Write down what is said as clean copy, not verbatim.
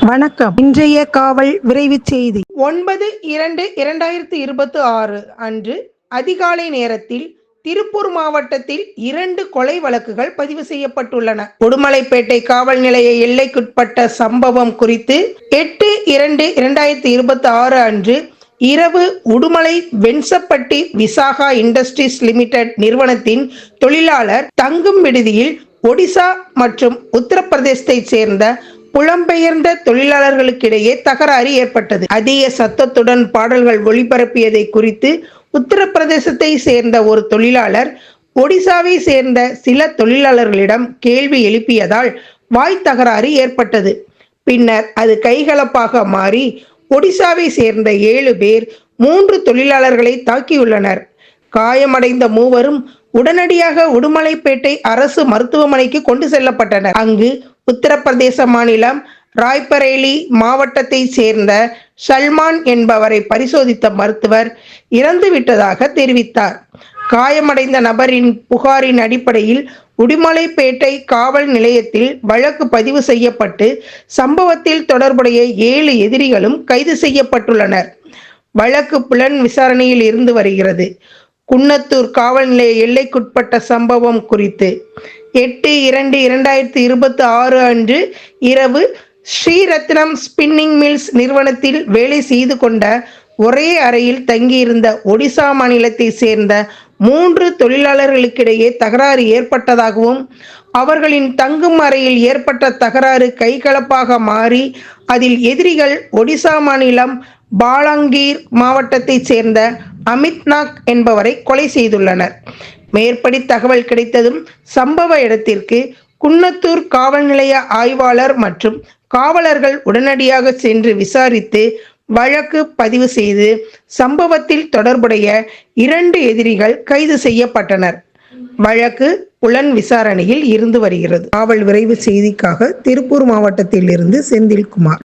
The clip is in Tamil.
வணக்கம். இன்றைய காவல் விரைவுச் செய்தி. 9/2/2026 அன்று அதிகாலை நேரத்தில் திருப்பூர் மாவட்டத்தில் 2 கொலை வழக்குகள் பதிவு செய்யப்பட்டுள்ளன. உடுமலைப்பேட்டை காவல் நிலைய எல்லைக்குட்பட்ட சம்பவம் குறித்து 8/2/2026 அன்று இரவு உடுமலை வென்சப்பட்டி விசாகா இண்டஸ்ட்ரீஸ் லிமிடெட் நிறுவனத்தின் தொழிலாளர் தங்கும் விடுதியில் ஒடிசா மற்றும் உத்தரப்பிரதேசத்தை சேர்ந்த புலம்பெயர்ந்த தொழிலாளர்களுக்கிடையே தகராறு ஏற்பட்டது. அதிக சத்தத்துடன் பாடல்கள் ஒளிபரப்பியதை குறித்து உத்தரப்பிரதேசத்தை சேர்ந்த ஒரு தொழிலாளர் ஒடிசாவை சேர்ந்த சில தொழிலாளர்களிடம் கேள்வி எழுப்பியதால் வாய் தகராறு ஏற்பட்டது. பின்னர் அது கைகலப்பாக மாறி ஒடிசாவை சேர்ந்த 7 பேர் 3 தொழிலாளர்களை தாக்கியுள்ளனர். காயமடைந்த மூவரும் உடனடியாக உடுமலைப்பேட்டை அரசு மருத்துவமனைக்கு கொண்டு செல்லப்பட்டனர். அங்கு உத்தரப்பிரதேச மாநிலம் ராய்பரேலி மாவட்டத்தை சேர்ந்த சல்மான் என்பவரை பரிசோதித்த மருத்துவர் இறந்துவிட்டதாக தெரிவித்தார். காயமடைந்த நபரின் புகாரின் அடிப்படையில் உடுமலைப்பேட்டை காவல் நிலையத்தில் வழக்கு பதிவு செய்யப்பட்டு சம்பவத்தில் தொடர்புடைய 7 எதிரிகளும் கைது செய்யப்பட்டுள்ளனர். வழக்கு புலன் விசாரணையில் இருந்து வருகிறது. குன்னத்தூர் காவல் நிலைய எல்லைக்குட்பட்ட சம்பவம் குறித்து 8/2/2026 அன்று இரவு ஸ்ரீரத்னம் ஸ்பின்னிங் மில்ஸ் நிறுவனத்தில் வேலை செய்து கொண்ட ஒரே அறையில் தங்கியிருந்த ஒடிசா மாநிலத்தை சேர்ந்த 3 தொழிலாளர்களுக்கிடையே தகராறு ஏற்பட்டதாகவும் அவர்களின் தங்கும் அறையில் ஏற்பட்ட தகராறு கைகலப்பாக மாறி அதில் எதிரிகள் ஒடிசா மாநிலம் பாலாங்கீர் மாவட்டத்தை சேர்ந்த அமித் நாக் என்பவரை கொலை செய்துள்ளனர். மேற்படி தகவல் கிடைத்ததும் சம்பவ இடத்திற்கு குன்னத்தூர் காவல் நிலைய ஆய்வாளர் மற்றும் காவலர்கள் உடனடியாக சென்று விசாரித்து வழக்கு பதிவு செய்து சம்பவத்தில் தொடர்புடைய 2 எதிரிகள் கைது செய்யப்பட்டனர். வழக்கு புலன் விசாரணையில் இருந்து வருகிறது. காவல் விரைவு செய்திக்காக திருப்பூர் மாவட்டத்தில் இருந்து செந்தில்குமார்.